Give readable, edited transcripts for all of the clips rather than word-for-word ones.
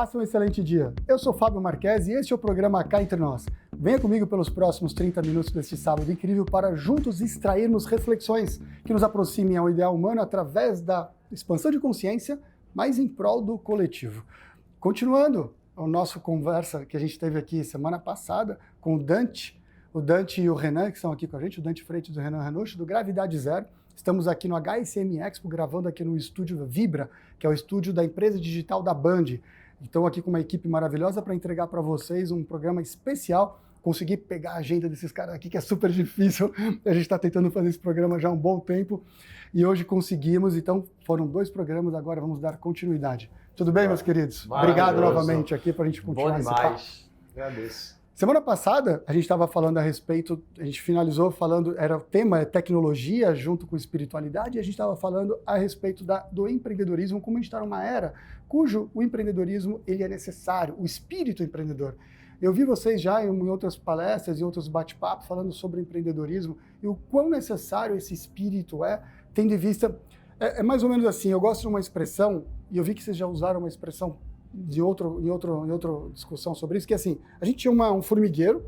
Faça um excelente dia. Eu sou Fábio Marques e este é o programa Cá Entre Nós. Venha comigo pelos próximos 30 minutos deste sábado incrível para juntos extrairmos reflexões que nos aproximem ao ideal humano através da expansão de consciência, mas em prol do coletivo. Continuando a nossa conversa que a gente teve aqui semana passada com o Dante e o Renan, que estão aqui com a gente, o Dante Freitas e o Renan Ranucci, do Gravidade Zero. Estamos aqui no HSM Expo, gravando aqui no estúdio Vibra, que é o estúdio da empresa digital da Band. Estão aqui com uma equipe maravilhosa para entregar para vocês um programa especial. Consegui pegar a agenda desses caras aqui, que é super difícil. A gente está tentando fazer esse programa já há um bom tempo e hoje conseguimos. Então, foram 2 programas, agora vamos dar continuidade. Tudo bem, meus queridos? Obrigado novamente aqui para a gente continuar esse papo. Agradeço. Semana passada, a gente estava falando a respeito, a gente finalizou falando, o tema é tecnologia junto com espiritualidade, e a gente estava falando a respeito do empreendedorismo, como a gente está numa era cujo o empreendedorismo ele é necessário, o espírito empreendedor. Eu vi vocês já em outras palestras e outros bate-papos falando sobre empreendedorismo e o quão necessário esse espírito é, tendo em vista, é mais ou menos assim, eu gosto de uma expressão, e eu vi que vocês já usaram uma expressão em outra discussão sobre isso, que é assim, a gente tinha um formigueiro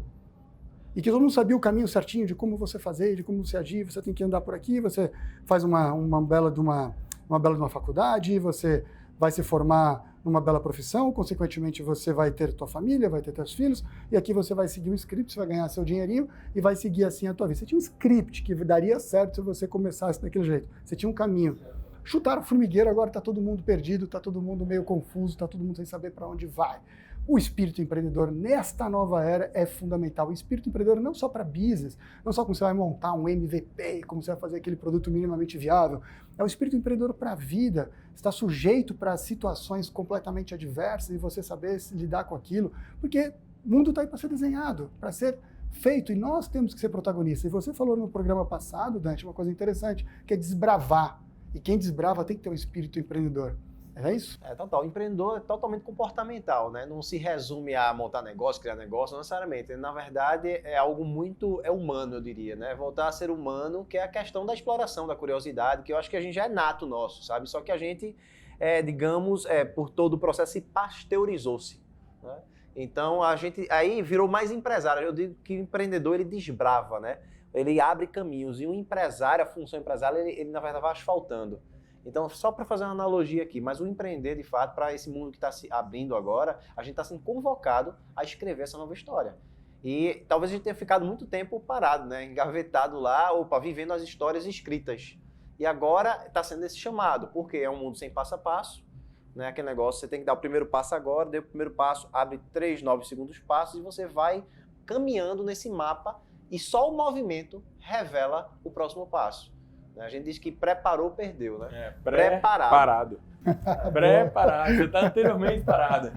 e que todo mundo sabia o caminho certinho de como você fazer, de como você agir, você tem que andar por aqui, você faz uma bela de uma faculdade, você vai se formar numa bela profissão, consequentemente você vai ter tua família, vai ter teus filhos, e aqui você vai seguir um script, você vai ganhar seu dinheirinho e vai seguir assim a tua vida. Você tinha um script que daria certo se você começasse daquele jeito, você tinha um caminho. Chutaram o formigueiro, agora está todo mundo perdido, está todo mundo meio confuso, está todo mundo sem saber para onde vai. O espírito empreendedor nesta nova era é fundamental. O espírito empreendedor não só para business, não só como você vai montar um MVP, como você vai fazer aquele produto minimamente viável, é o espírito empreendedor para a vida, está sujeito para situações completamente adversas e você saber lidar com aquilo, porque o mundo está aí para ser desenhado, para ser feito, e nós temos que ser protagonistas. E você falou no programa passado, Dante, uma coisa interessante, que é desbravar. E quem desbrava tem que ter um espírito empreendedor. É isso? É total. O empreendedor é totalmente comportamental, né? Não se resume a montar negócio, criar negócio, não necessariamente. Na verdade, é algo muito humano, eu diria, né? Voltar a ser humano, que é a questão da exploração, da curiosidade, que eu acho que a gente já é nato nosso, sabe? Só que a gente, por todo o processo, se pasteurizou-se, né? Então, a gente aí virou mais empresário. Eu digo que o empreendedor, ele desbrava, né? Ele abre caminhos, e o empresário, a função empresária, ele na verdade vai asfaltando. Então, só para fazer uma analogia aqui, mas o empreender, de fato, para esse mundo que está se abrindo agora, a gente está sendo convocado a escrever essa nova história. E talvez a gente tenha ficado muito tempo parado, né, engavetado lá, vivendo as histórias escritas. E agora está sendo esse chamado, porque é um mundo sem passo a passo, né, aquele negócio, você tem que dar o primeiro passo agora, deu o primeiro passo, abre 3 novos segundos passos, e você vai caminhando nesse mapa. E só o movimento revela o próximo passo. A gente diz que preparou, perdeu, né? Preparado. Preparado. Você está anteriormente parado.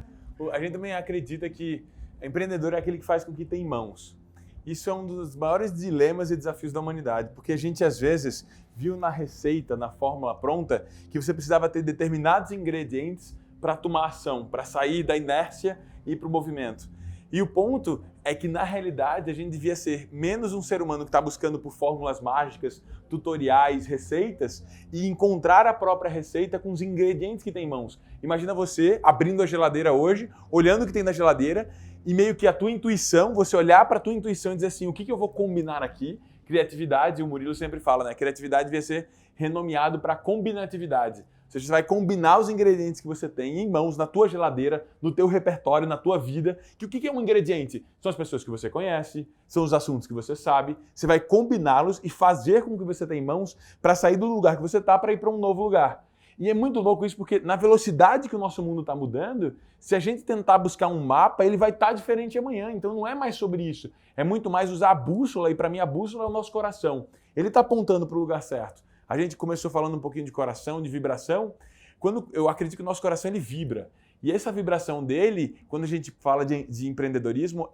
A gente também acredita que empreendedor é aquele que faz com que tem mãos. Isso é um dos maiores dilemas e desafios da humanidade, porque a gente, às vezes, viu na receita, na fórmula pronta, que você precisava ter determinados ingredientes para tomar ação, para sair da inércia e ir para o movimento. E o ponto é que, na realidade, a gente devia ser menos um ser humano que está buscando por fórmulas mágicas, tutoriais, receitas, e encontrar a própria receita com os ingredientes que tem em mãos. Imagina você abrindo a geladeira hoje, olhando o que tem na geladeira, e meio que a tua intuição, você olhar para a tua intuição e dizer assim, o que eu vou combinar aqui? Criatividade, o Murilo sempre fala, né? Criatividade devia ser renomeado para combinatividade. Ou seja, você vai combinar os ingredientes que você tem em mãos, na tua geladeira, no teu repertório, na tua vida. Que o que é um ingrediente? São as pessoas que você conhece, são os assuntos que você sabe. Você vai combiná-los e fazer com que você tenha em mãos para sair do lugar que você está para ir para um novo lugar. E é muito louco isso porque na velocidade que o nosso mundo está mudando, se a gente tentar buscar um mapa, ele vai estar diferente amanhã. Então não é mais sobre isso. É muito mais usar a bússola, e para mim a bússola é o nosso coração. Ele está apontando para o lugar certo. A gente começou falando um pouquinho de coração, de vibração. Quando eu acredito que o nosso coração ele vibra. E essa vibração dele, quando a gente fala de empreendedorismo,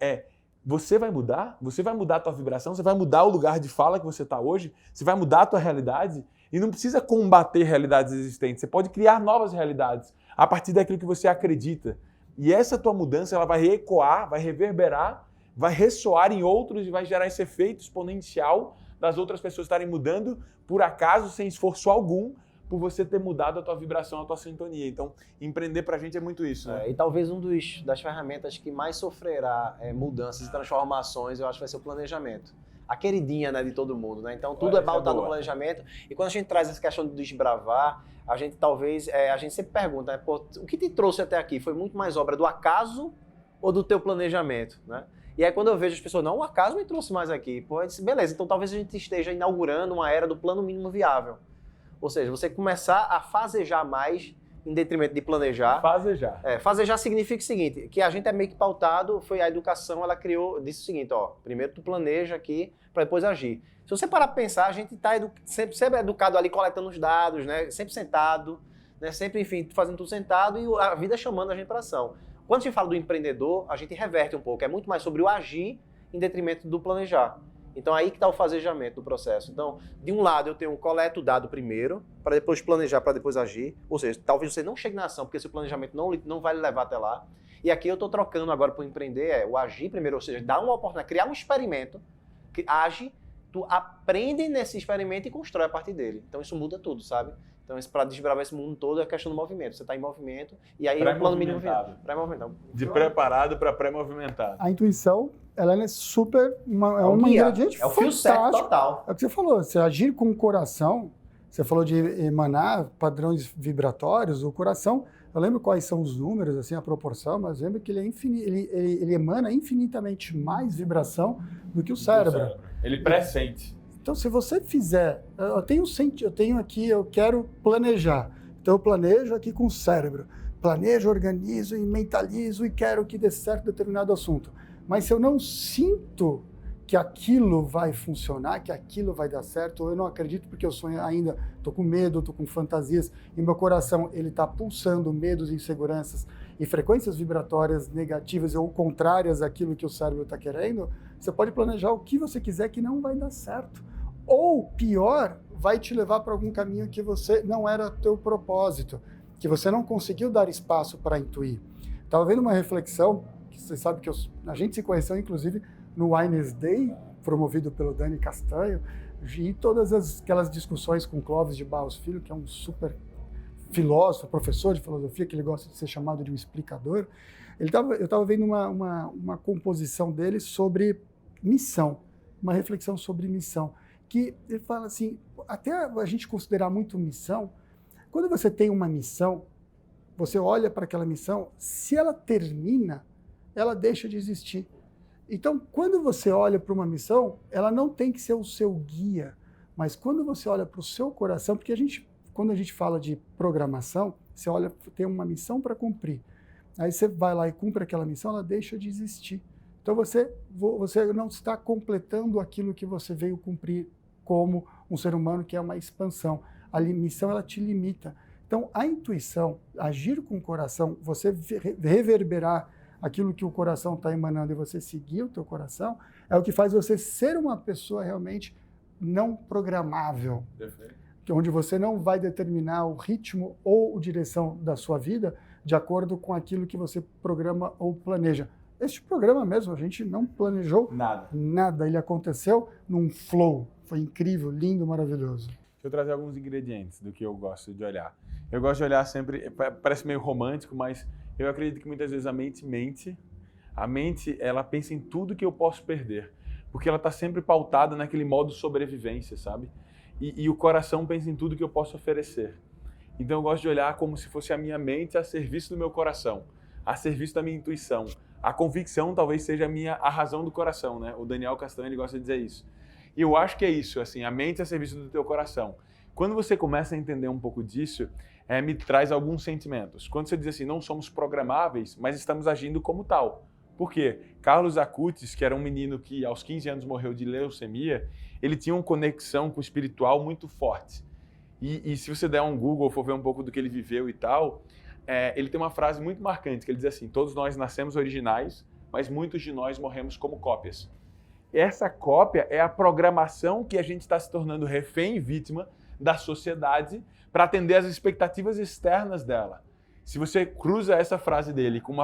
você vai mudar? Você vai mudar a tua vibração? Você vai mudar o lugar de fala que você está hoje? Você vai mudar a tua realidade? E não precisa combater realidades existentes. Você pode criar novas realidades a partir daquilo que você acredita. E essa tua mudança ela vai ecoar, vai reverberar, vai ressoar em outros e vai gerar esse efeito exponencial das outras pessoas estarem mudando por acaso, sem esforço algum, por você ter mudado a tua vibração, a tua sintonia. Então, empreender pra gente é muito isso, né? E talvez das ferramentas que mais sofrerá mudanças e transformações, eu acho que vai ser o planejamento. A queridinha, né, de todo mundo, né? Então tudo é pautado no planejamento. E quando a gente traz essa questão de desbravar, a gente talvez, a gente sempre pergunta, né, pô, o que te trouxe até aqui? Foi muito mais obra do acaso ou do teu planejamento, né? E aí quando eu vejo as pessoas, não, o acaso me trouxe mais aqui. Pô, eu disse, beleza, então talvez a gente esteja inaugurando uma era do plano mínimo viável. Ou seja, você começar a fasejar mais em detrimento de planejar. Fasejar. Fasejar significa o seguinte, que a gente é meio que pautado, foi a educação, ela disse o seguinte, ó, primeiro tu planeja aqui para depois agir. Se você parar para pensar, a gente está sempre educado ali coletando os dados, né? Sempre sentado, né? Sempre, enfim, fazendo tudo sentado e a vida chamando a gente para ação. Quando a gente fala do empreendedor, a gente reverte um pouco, é muito mais sobre o agir em detrimento do planejar. Então aí que está o fasejamento do processo. Então, de um lado eu tenho coleto o dado primeiro, para depois planejar, para depois agir. Ou seja, talvez você não chegue na ação, porque esse planejamento não vai lhe levar até lá. E aqui eu estou trocando agora para o empreender, o agir primeiro, ou seja, dar uma oportunidade, criar um experimento, que age, tu aprende nesse experimento e constrói a partir dele. Então isso muda tudo, sabe? Então para desbravar esse mundo todo é questão do movimento. Você está em movimento e aí é o plano mínimo pré-movimentado. De preparado para pré-movimentado. A intuição, ela é super, é um guia, ingrediente é o fio certo total. É o que você falou, você agir com o coração, você falou de emanar padrões vibratórios, o coração, eu lembro quais são os números, assim, a proporção, mas lembro que ele emana infinitamente mais vibração do que o cérebro. Ele pressente. Então, se você fizer, eu quero planejar. Então, eu planejo aqui com o cérebro. Planejo, organizo e mentalizo e quero que dê certo determinado assunto. Mas se eu não sinto que aquilo vai funcionar, que aquilo vai dar certo, ou eu não acredito porque eu sonho ainda, estou com medo, estou com fantasias, e meu coração ele está pulsando medos e inseguranças e frequências vibratórias negativas ou contrárias àquilo que o cérebro está querendo, você pode planejar o que você quiser que não vai dar certo. Ou, pior, vai te levar para algum caminho que você não era teu propósito, que você não conseguiu dar espaço para intuir. Estava vendo uma reflexão, que você sabe que a gente se conheceu, inclusive, no Wines Day, promovido pelo Dani Castanho, e todas aquelas discussões com Clóvis de Barros Filho, que é um super filósofo, professor de filosofia, que ele gosta de ser chamado de um explicador. Eu estava vendo uma composição dele sobre missão, uma reflexão sobre missão, que ele fala assim, até a gente considerar muito missão, quando você tem uma missão, você olha para aquela missão, se ela termina, ela deixa de existir. Então, quando você olha para uma missão, ela não tem que ser o seu guia, mas quando você olha para o seu coração, porque quando a gente fala de programação, você olha, tem uma missão para cumprir. Aí você vai lá e cumpre aquela missão, ela deixa de existir. Então você não está completando aquilo que você veio cumprir como um ser humano, que é uma expansão. A missão, ela te limita. Então, a intuição, agir com o coração, você reverberar aquilo que o coração está emanando e você seguir o teu coração, é o que faz você ser uma pessoa realmente não programável. Perfeito. Onde você não vai determinar o ritmo ou a direção da sua vida de acordo com aquilo que você programa ou planeja. Este programa mesmo, a gente não planejou nada. Ele aconteceu num flow. Foi incrível, lindo, maravilhoso. Deixa eu trazer alguns ingredientes do que eu gosto de olhar. Eu gosto de olhar sempre, parece meio romântico, mas eu acredito que muitas vezes a mente, ela pensa em tudo que eu posso perder. Porque ela está sempre pautada naquele modo sobrevivência, sabe? E o coração pensa em tudo que eu posso oferecer. Então eu gosto de olhar como se fosse a minha mente a serviço do meu coração, a serviço da minha intuição. A convicção talvez seja a razão do coração, né? O Daniel Castanho, ele gosta de dizer isso. E eu acho que é isso, assim, a mente a serviço do teu coração. Quando você começa a entender um pouco disso, me traz alguns sentimentos. Quando você diz assim, não somos programáveis, mas estamos agindo como tal. Por quê? Carlos Acutis, que era um menino que aos 15 anos morreu de leucemia, ele tinha uma conexão com o espiritual muito forte. E se você der um Google, for ver um pouco do que ele viveu e tal, ele tem uma frase muito marcante, que ele diz assim, todos nós nascemos originais, mas muitos de nós morremos como cópias. Essa cópia é a programação que a gente está se tornando refém e vítima da sociedade para atender às expectativas externas dela. Se você cruza essa frase dele com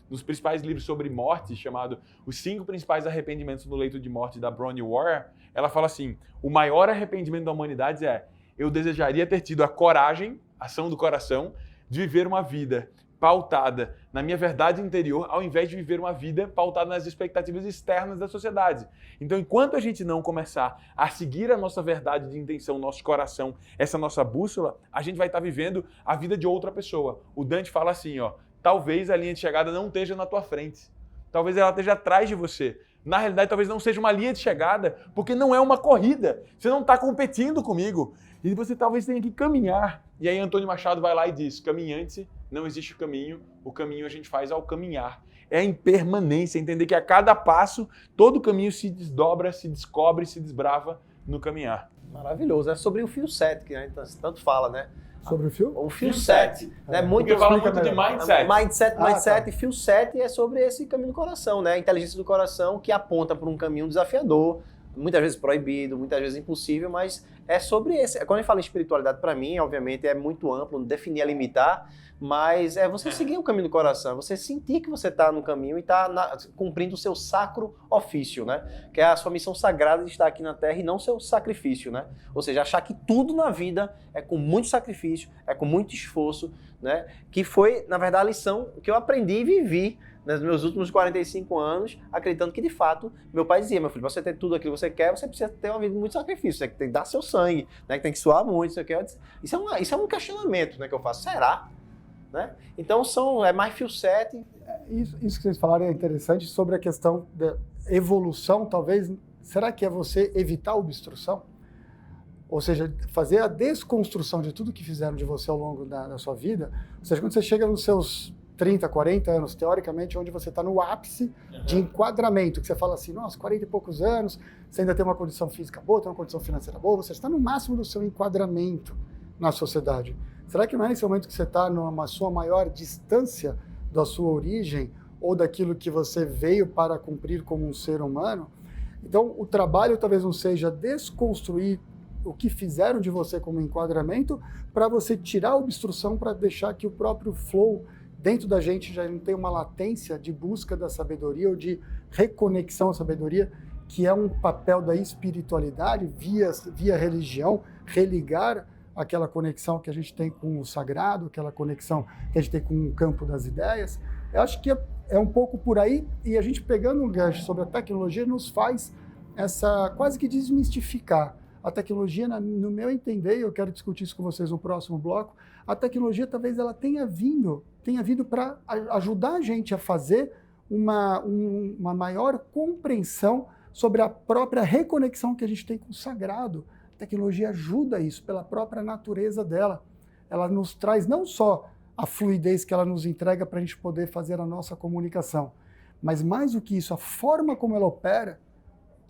dos principais livros sobre morte, chamado Os 5 Principais Arrependimentos no Leito de Morte, da Bronnie Ware, ela fala assim, o maior arrependimento da humanidade é eu desejaria ter tido a coragem, ação do coração, de viver uma vida pautada na minha verdade interior, ao invés de viver uma vida pautada nas expectativas externas da sociedade. Então, enquanto a gente não começar a seguir a nossa verdade de intenção, nosso coração, essa nossa bússola, a gente vai estar vivendo a vida de outra pessoa. O Dante fala assim, talvez a linha de chegada não esteja na tua frente. Talvez ela esteja atrás de você. Na realidade, talvez não seja uma linha de chegada, porque não é uma corrida. Você não está competindo comigo. E você talvez tenha que caminhar. E aí Antônio Machado vai lá e diz, caminhante, não existe o caminho a gente faz ao caminhar. É a impermanência, entender que a cada passo, todo o caminho se desdobra, se descobre, se desbrava no caminhar. Maravilhoso. É sobre o fio 7, que a gente tanto fala, né? Sobre o fio? O fio 7. Né? Porque fala muito de mindset. Mindset tá. E fio 7 é sobre esse caminho do coração, né? A inteligência do coração que aponta para um caminho desafiador, muitas vezes proibido, muitas vezes impossível, mas é sobre esse. Quando a gente fala em espiritualidade, para mim, obviamente, é muito amplo, definir é limitar, mas é você seguir o caminho do coração, você sentir que você está no caminho e está cumprindo o seu sacro ofício, né? Que é a sua missão sagrada de estar aqui na Terra e não seu sacrifício, né? Ou seja, achar que tudo na vida é com muito sacrifício, é com muito esforço, né? Que foi, na verdade, a lição que eu aprendi e vivi nos meus últimos 45 anos, acreditando que, de fato, meu pai dizia, meu filho, pra você ter tudo aquilo que você quer, você precisa ter uma vida de muito sacrifício, você tem que dar seu sangue, né? Que tem que suar muito, isso é um questionamento, né, que eu faço. Será? Né? Então, é mais fio 7. Isso que vocês falaram é interessante sobre a questão da evolução, talvez. Será que é você evitar a obstrução? Ou seja, fazer a desconstrução de tudo que fizeram de você ao longo da sua vida. Ou seja, quando você chega nos seus 30, 40 anos, teoricamente, onde você está no ápice de enquadramento, que você fala assim, nossa, 40 e poucos anos, você ainda tem uma condição física boa, tem uma condição financeira boa, você está no máximo do seu enquadramento na sociedade. Será que não é nesse momento que você está numa sua maior distância da sua origem ou daquilo que você veio para cumprir como um ser humano? Então, o trabalho talvez não seja desconstruir o que fizeram de você como enquadramento para você tirar a obstrução para deixar que o próprio flow dentro da gente já não tem uma latência de busca da sabedoria ou de reconexão à sabedoria, que é um papel da espiritualidade via religião, religar aquela conexão que a gente tem com o sagrado, aquela conexão que a gente tem com o campo das ideias. Eu acho que é um pouco por aí, e a gente pegando um gancho sobre a tecnologia nos faz quase que desmistificar. A tecnologia, no meu entender, e eu quero discutir isso com vocês no próximo bloco, a tecnologia talvez ela tenha vindo para ajudar a gente a fazer uma maior compreensão sobre a própria reconexão que a gente tem com o sagrado. A tecnologia ajuda isso pela própria natureza dela. Ela nos traz não só a fluidez que ela nos entrega para a gente poder fazer a nossa comunicação, mas mais do que isso, a forma como ela opera,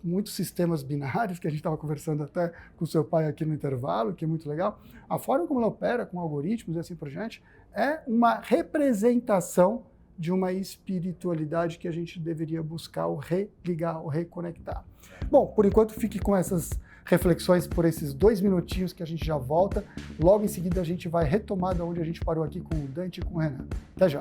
muitos sistemas binários, que a gente estava conversando até com o seu pai aqui no intervalo, que é muito legal, a forma como ela opera com algoritmos e assim por diante, é uma representação de uma espiritualidade que a gente deveria buscar ou religar, ou reconectar. Bom, por enquanto fique com essas reflexões por esses 2 minutinhos que a gente já volta. Logo em seguida a gente vai retomar da onde a gente parou aqui com o Dante e com o Renan. Até já!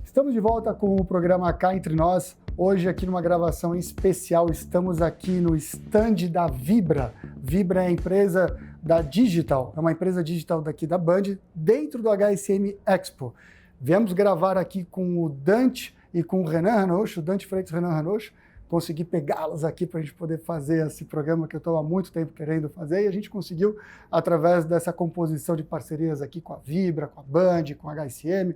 Estamos de volta com o programa Cá Entre Nós. Hoje, aqui numa gravação especial, estamos aqui no stand da Vibra. Vibra é a empresa da Digital, é uma empresa digital daqui da Band, dentro do HSM Expo. Viemos gravar aqui com o Dante e com o Renan Ranocho, o Dante Freitas e o Renan Ranocho. Consegui pegá-los aqui para a gente poder fazer esse programa que eu estou há muito tempo querendo fazer, e a gente conseguiu, através dessa composição de parcerias aqui com a Vibra, com a Band, com a HSM,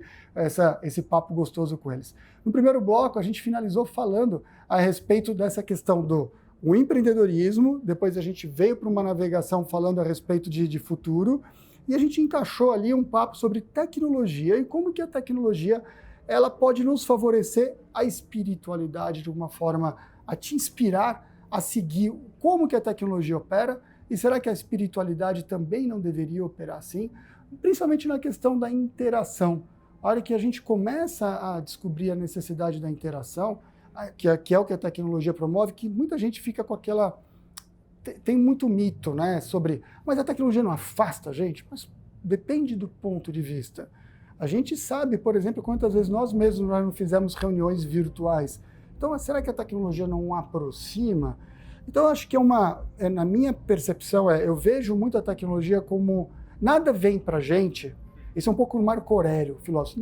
esse papo gostoso com eles. No primeiro bloco, a gente finalizou falando a respeito dessa questão do empreendedorismo, depois a gente veio para uma navegação falando a respeito de futuro, e a gente encaixou ali um papo sobre tecnologia e como que a tecnologia ela pode nos favorecer a espiritualidade de uma forma a te inspirar a seguir como que a tecnologia opera, e será que a espiritualidade também não deveria operar assim? Principalmente na questão da interação. A hora que a gente começa a descobrir a necessidade da interação, que é o que a tecnologia promove, que muita gente fica com aquela... Tem muito mito, né, sobre... Mas a tecnologia não afasta a gente? Mas depende do ponto de vista. A gente sabe, por exemplo, quantas vezes nós mesmos não fizemos reuniões virtuais. Então, será que a tecnologia não aproxima? Então, eu acho que na minha percepção, eu vejo muito a tecnologia como nada vem para a gente. Isso é um pouco o Marco Aurélio, filósofo.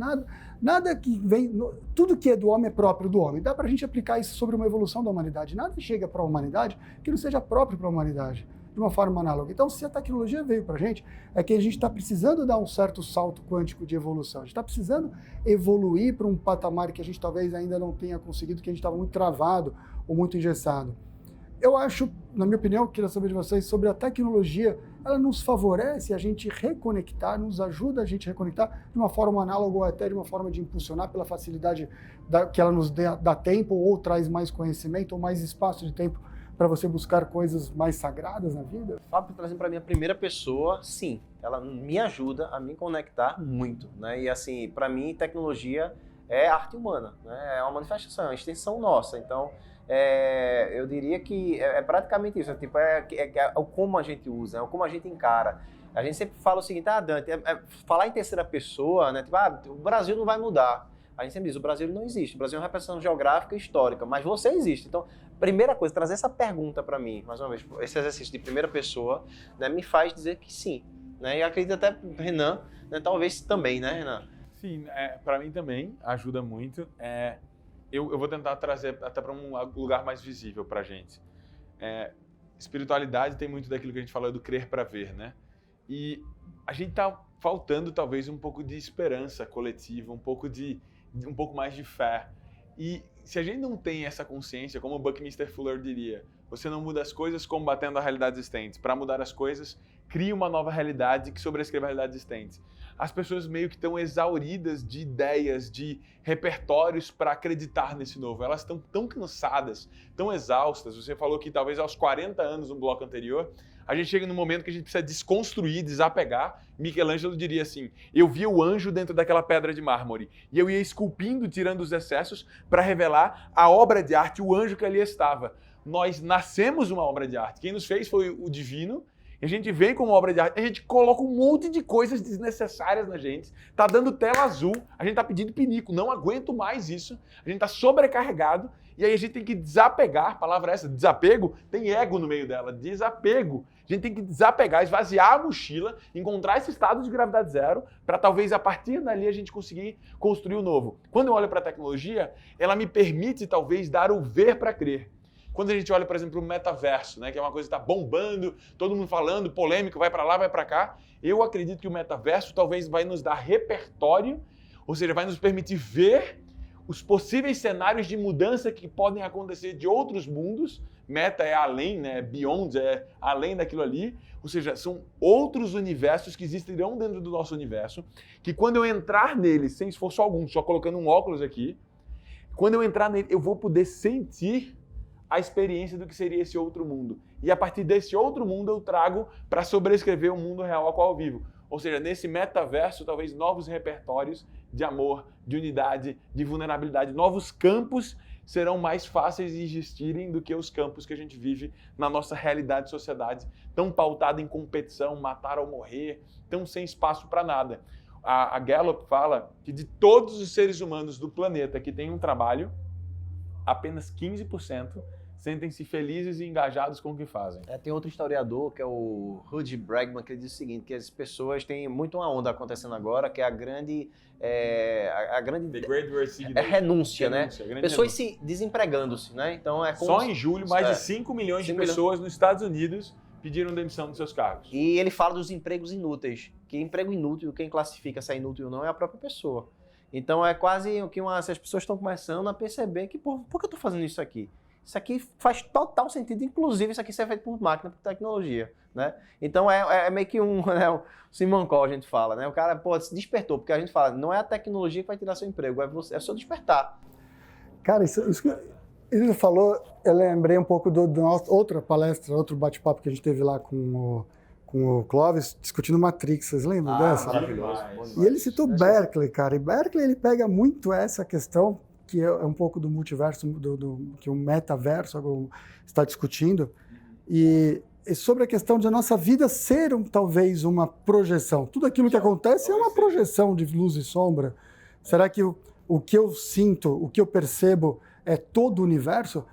Nada que vem, tudo que é do homem é próprio do homem. Dá para a gente aplicar isso sobre uma evolução da humanidade. Nada chega para a humanidade que não seja próprio para a humanidade, de uma forma análoga. Então, se a tecnologia veio para a gente, é que a gente está precisando dar um certo salto quântico de evolução. A gente está precisando evoluir para um patamar que a gente talvez ainda não tenha conseguido, que a gente estava muito travado ou muito engessado. Eu acho, na minha opinião, eu queria saber de vocês sobre a tecnologia. Ela nos favorece a gente reconectar, nos ajuda a gente reconectar de uma forma análoga ou até de uma forma de impulsionar pela facilidade que ela nos dá tempo ou traz mais conhecimento ou mais espaço de tempo para você buscar coisas mais sagradas na vida? Fábio, trazendo para mim a primeira pessoa, sim, ela me ajuda a me conectar muito, né? E assim, para mim, tecnologia é arte humana, né? É uma manifestação, é uma extensão nossa. Então, eu diria que é praticamente isso, tipo, é o como a gente usa, é o como a gente encara. A gente sempre fala o seguinte, Dante, falar em terceira pessoa, né? Tipo, o Brasil não vai mudar. A gente sempre diz, o Brasil não existe, o Brasil é uma representação geográfica e histórica, mas você existe. Então, primeira coisa, trazer essa pergunta para mim, mais uma vez, esse exercício de primeira pessoa, né, me faz dizer que sim. Né? E acredito até, Renan, né, talvez também, né, Renan? Sim, para mim também ajuda muito. Eu vou tentar trazer até para um lugar mais visível para a gente. Espiritualidade tem muito daquilo que a gente falou do crer para ver, né? E a gente está faltando talvez um pouco de esperança coletiva, um pouco mais de fé. E se a gente não tem essa consciência, como o Buckminster Fuller diria, você não muda as coisas combatendo a realidade existente. Para mudar as coisas, cria uma nova realidade que sobrescreva a realidade existente. As pessoas meio que estão exauridas de ideias, de repertórios para acreditar nesse novo. Elas estão tão cansadas, tão exaustas. Você falou que talvez aos 40 anos no bloco anterior, a gente chega num momento que a gente precisa desconstruir, desapegar. Michelangelo diria assim, eu via o anjo dentro daquela pedra de mármore e eu ia esculpindo, tirando os excessos para revelar a obra de arte, o anjo que ali estava. Nós nascemos uma obra de arte. Quem nos fez foi o divino. A gente vem como obra de arte, a gente coloca um monte de coisas desnecessárias na gente, tá dando tela azul, a gente tá pedindo pinico, não aguento mais isso, a gente tá sobrecarregado, e aí a gente tem que desapegar, a palavra é essa, desapego, tem ego no meio dela, desapego. A gente tem que desapegar, esvaziar a mochila, encontrar esse estado de gravidade zero, para talvez a partir dali a gente conseguir construir o novo. Quando eu olho para a tecnologia, ela me permite talvez dar o ver para crer. Quando a gente olha, por exemplo, o metaverso, né, que é uma coisa que está bombando, todo mundo falando, polêmico, vai para lá, vai para cá, eu acredito que o metaverso talvez vai nos dar repertório, ou seja, vai nos permitir ver os possíveis cenários de mudança que podem acontecer de outros mundos. Meta é além, né, beyond é além daquilo ali, ou seja, são outros universos que existirão dentro do nosso universo, que quando eu entrar neles, sem esforço algum, só colocando um óculos aqui, quando eu entrar nele, eu vou poder sentir a experiência do que seria esse outro mundo. E a partir desse outro mundo eu trago para sobrescrever o mundo real ao qual eu vivo. Ou seja, nesse metaverso, talvez novos repertórios de amor, de unidade, de vulnerabilidade, novos campos serão mais fáceis de existirem do que os campos que a gente vive na nossa realidade de sociedade, tão pautada em competição, matar ou morrer, tão sem espaço para nada. A Gallup fala que de todos os seres humanos do planeta que têm um trabalho, apenas 15% sentem-se felizes e engajados com o que fazem. Tem outro historiador, que é o Rudy Bregman, que ele diz o seguinte, que as pessoas têm muito uma onda acontecendo agora, que é a grande The Great Resignation. Renúncia, né? Pessoas renúncia. se desempregando-se, né? Então Só em julho, mais de 5 milhões de pessoas nos Estados Unidos pediram demissão dos seus cargos. E ele fala dos empregos inúteis, que emprego inútil, quem classifica se é inútil ou não é a própria pessoa. Então é quase o que as pessoas estão começando a perceber que, por que eu estou fazendo isso aqui? Isso aqui faz total sentido, inclusive isso aqui ser feito por máquina, por tecnologia, né? Então é meio que um Simancol, a gente fala, né? O cara, se despertou, porque a gente fala, não é a tecnologia que vai tirar seu emprego, é o seu despertar. Cara, isso que ele falou, eu lembrei um pouco do nosso, outra palestra, outro bate-papo que a gente teve lá com o Clóvis, discutindo Matrix, vocês lembram dessa? Maravilhoso. E ele citou Berkeley, cara, e Berkeley ele pega muito essa questão, que é um pouco do multiverso, que o metaverso está discutindo, e sobre a questão de a nossa vida ser talvez uma projeção. Tudo aquilo que acontece é uma projeção de luz e sombra. Será que o que eu sinto, o que eu percebo é todo o universo?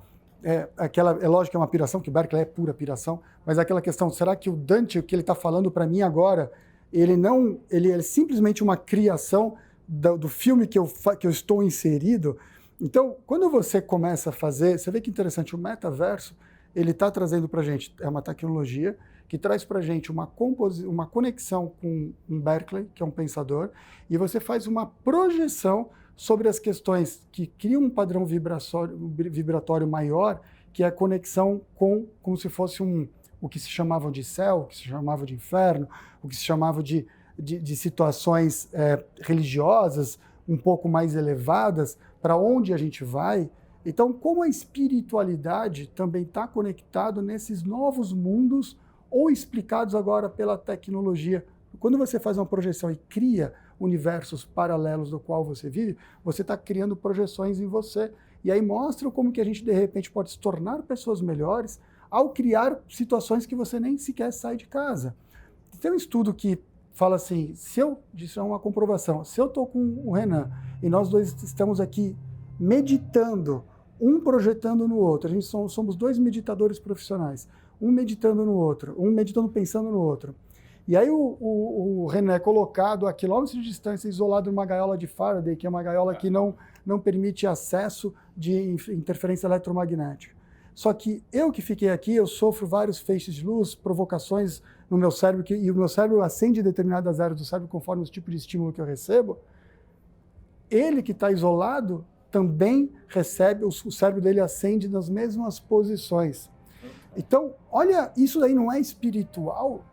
É lógico que é uma piração, que o Berkeley é pura piração, mas aquela questão, será que o Dante, o que ele está falando para mim agora, ele é simplesmente uma criação do filme que eu estou inserido? Então, quando você começa a fazer, você vê que interessante, o metaverso, ele está trazendo para a gente, é uma tecnologia que traz para a gente uma conexão com um Berkeley, que é um pensador, e você faz uma projeção sobre as questões que criam um padrão vibratório maior, que é a conexão como se fosse o que se chamava de céu, o que se chamava de inferno, o que se chamava de situações religiosas um pouco mais elevadas, para onde a gente vai. Então, como a espiritualidade também está conectado nesses novos mundos ou explicados agora pela tecnologia. Quando você faz uma projeção e cria universos paralelos do qual você vive, você está criando projeções em você. E aí mostra como que a gente, de repente, pode se tornar pessoas melhores ao criar situações que você nem sequer sai de casa. Tem um estudo que fala assim, isso é uma comprovação, se eu estou com o Renan e nós dois estamos aqui meditando, um projetando no outro, a gente somos dois meditadores profissionais, um meditando no outro, um meditando pensando no outro. E aí o Renan é colocado a quilômetros de distância, isolado numa gaiola de Faraday, que é uma gaiola que não permite acesso de interferência eletromagnética. Só que eu que fiquei aqui, eu sofro vários feixes de luz, provocações no meu cérebro, e o meu cérebro acende determinadas áreas do cérebro conforme o tipo de estímulo que eu recebo. Ele que está isolado também recebe, o cérebro dele acende nas mesmas posições. Então, olha, isso daí não é espiritual?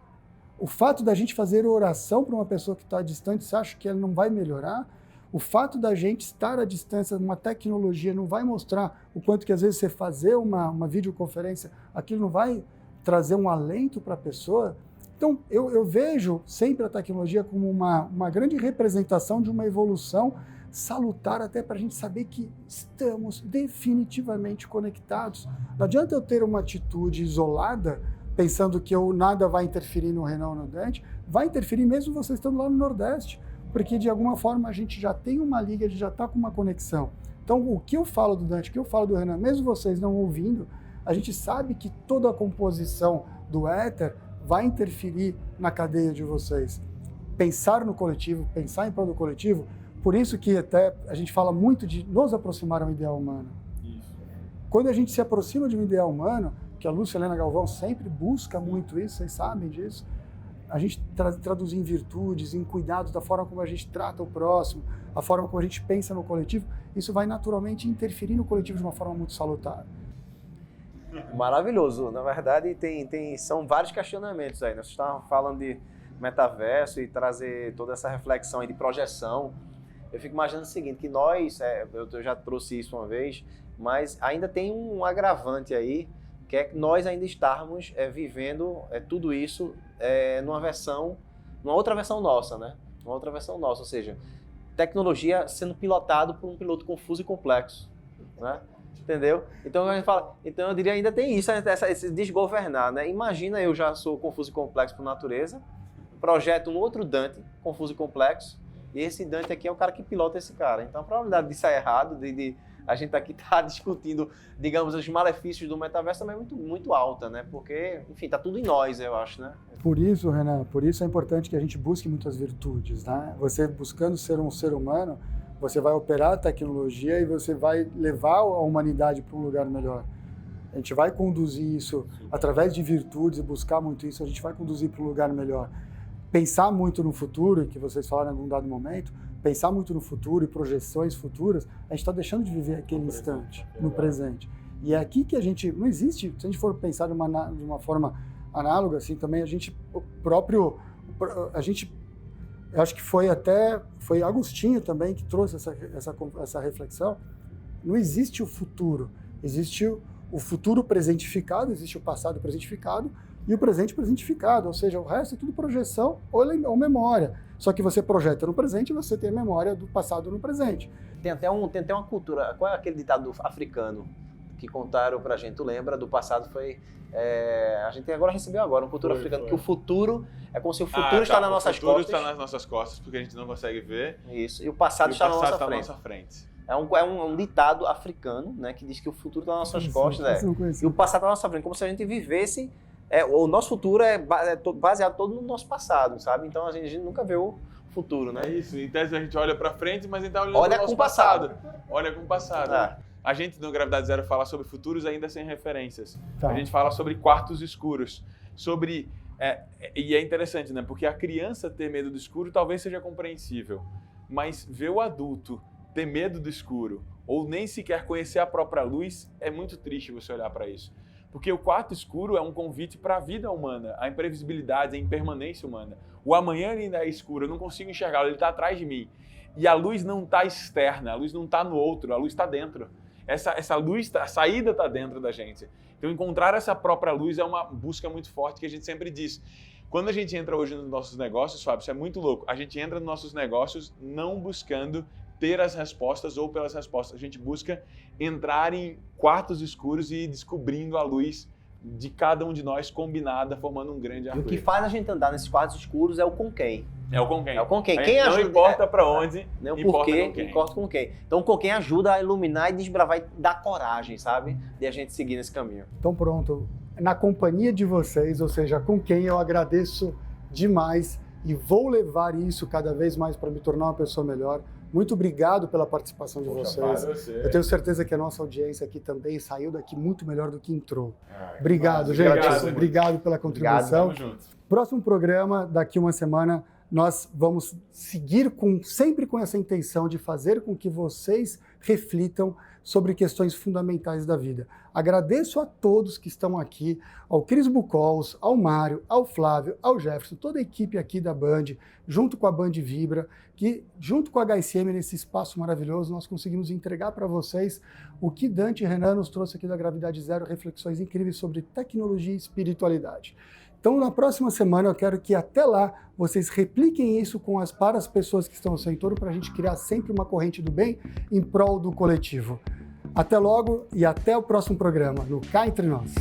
O fato da gente fazer oração para uma pessoa que está distante, você acha que ela não vai melhorar? O fato da gente estar à distância, uma tecnologia, não vai mostrar o quanto que às vezes você fazer uma videoconferência, aquilo não vai trazer um alento para a pessoa? Então, eu vejo sempre a tecnologia como uma grande representação de uma evolução salutar até para a gente saber que estamos definitivamente conectados. Não adianta eu ter uma atitude isolada, pensando que nada vai interferir no Renan ou no Dante, vai interferir mesmo vocês estando lá no Nordeste, porque de alguma forma a gente já tem uma liga, a gente já está com uma conexão. Então, o que eu falo do Dante, o que eu falo do Renan, mesmo vocês não ouvindo, a gente sabe que toda a composição do éter vai interferir na cadeia de vocês. Pensar no coletivo, pensar em prol do coletivo, por isso que até a gente fala muito de nos aproximar ao ideal humano. Isso. Quando a gente se aproxima de um ideal humano, que a Lúcia Helena Galvão sempre busca muito isso, vocês sabem disso, a gente traduz em virtudes, em cuidados da forma como a gente trata o próximo, a forma como a gente pensa no coletivo, isso vai naturalmente interferir no coletivo de uma forma muito salutar. Maravilhoso. Na verdade, são vários questionamentos aí. Nós estávamos falando de metaverso e trazer toda essa reflexão aí de projeção. Eu fico imaginando o seguinte, que nós, eu já trouxe isso uma vez, mas ainda tem um agravante aí, que é que nós ainda estarmos vivendo tudo isso numa outra versão nossa, né? Uma outra versão nossa, ou seja, tecnologia sendo pilotado por um piloto confuso e complexo, né? Entendeu? Então a gente fala, então eu diria ainda tem isso, esse desgovernar, né? Imagina, eu já sou confuso e complexo por natureza, projeto um outro Dante, confuso e complexo, e esse Dante aqui é o cara que pilota esse cara. Então a probabilidade de sair errado, de a gente aqui tá discutindo, digamos, os malefícios do metaverso também é muito, muito alta, né? Porque, enfim, tá tudo em nós, eu acho, né? Por isso, Renan, é importante que a gente busque muitas virtudes, né? Você buscando ser um ser humano, você vai operar a tecnologia e você vai levar a humanidade para um lugar melhor. A gente vai conduzir isso através de virtudes e buscar muito isso, a gente vai conduzir para um lugar melhor. Pensar muito no futuro, que vocês falaram em algum dado momento, pensar muito no futuro e projeções futuras, a gente está deixando de viver aquele instante, no presente. E é aqui que a gente, não existe, se a gente for pensar de uma forma análoga, assim, também eu acho que foi Agostinho também que trouxe essa reflexão, não existe o futuro, existe o futuro presentificado, existe o passado presentificado e o presente presentificado, ou seja, o resto é tudo projeção ou memória. Só que você projeta no presente e você tem a memória do passado no presente. Tem até uma cultura, qual é aquele ditado africano? que contaram pra gente. Tu lembra do passado? Foi... a gente recebeu agora um cultura africano, que o futuro é como se o futuro está nas nossas costas. O futuro está nas nossas costas, porque a gente não consegue ver. Isso, e o passado está na nossa frente. É um ditado africano, né, que diz que o futuro está nas nossas costas, e o passado está na nossa frente, como se a gente vivesse... o nosso futuro é baseado todo no nosso passado, sabe? Então a gente nunca vê o futuro, né? É isso, em tese a gente olha pra frente, mas a gente tá olhando pro nosso passado. Olha com o passado. A gente no Gravidade Zero fala sobre futuros ainda sem referências. A gente fala sobre quartos escuros, sobre... e é interessante, né? Porque a criança ter medo do escuro talvez seja compreensível, mas ver o adulto ter medo do escuro ou nem sequer conhecer a própria luz, é muito triste você olhar para isso. Porque o quarto escuro é um convite para a vida humana, a imprevisibilidade, a impermanência humana. O amanhã ainda é escuro, eu não consigo enxergá-lo, ele está atrás de mim. E a luz não está externa, a luz não está no outro, a luz está dentro. Essa luz, a saída está dentro da gente. Então encontrar essa própria luz é uma busca muito forte que a gente sempre diz. Quando a gente entra hoje nos nossos negócios, Fábio, isso é muito louco. A gente entra nos nossos negócios não buscando ter as respostas ou pelas respostas. A gente busca entrar em quartos escuros e ir descobrindo a luz de cada um de nós combinada, formando um grande arco-íris. E o que faz a gente andar nesses quartos escuros é o com quem. É o com quem. É o com quem. Quem não ajuda, importa para onde, não importa porquê, com quem. importa com quem. Então, com quem ajuda a iluminar e desbravar e dar coragem, sabe? De a gente seguir nesse caminho. Então pronto, na companhia de vocês, ou seja, com quem eu agradeço demais e vou levar isso cada vez mais para me tornar uma pessoa melhor. Muito obrigado pela participação de vocês. Eu tenho certeza que a nossa audiência aqui também saiu daqui muito melhor do que entrou. Obrigado, gente. Obrigado pela contribuição. Obrigado, Próximo programa, daqui uma semana, nós vamos seguir sempre com essa intenção de fazer com que vocês reflitam sobre questões fundamentais da vida. Agradeço a todos que estão aqui, ao Cris Bucols, ao Mário, ao Flávio, ao Jefferson, toda a equipe aqui da Band, junto com a Band Vibra, que junto com a HSM, nesse espaço maravilhoso, nós conseguimos entregar para vocês o que Dante e Renan nos trouxe aqui da Gravidade Zero, reflexões incríveis sobre tecnologia e espiritualidade. Então, na próxima semana, eu quero que até lá vocês repliquem isso para as pessoas que estão no seu entorno, para a gente criar sempre uma corrente do bem em prol do coletivo. Até logo e até o próximo programa, no Cá Entre Nós.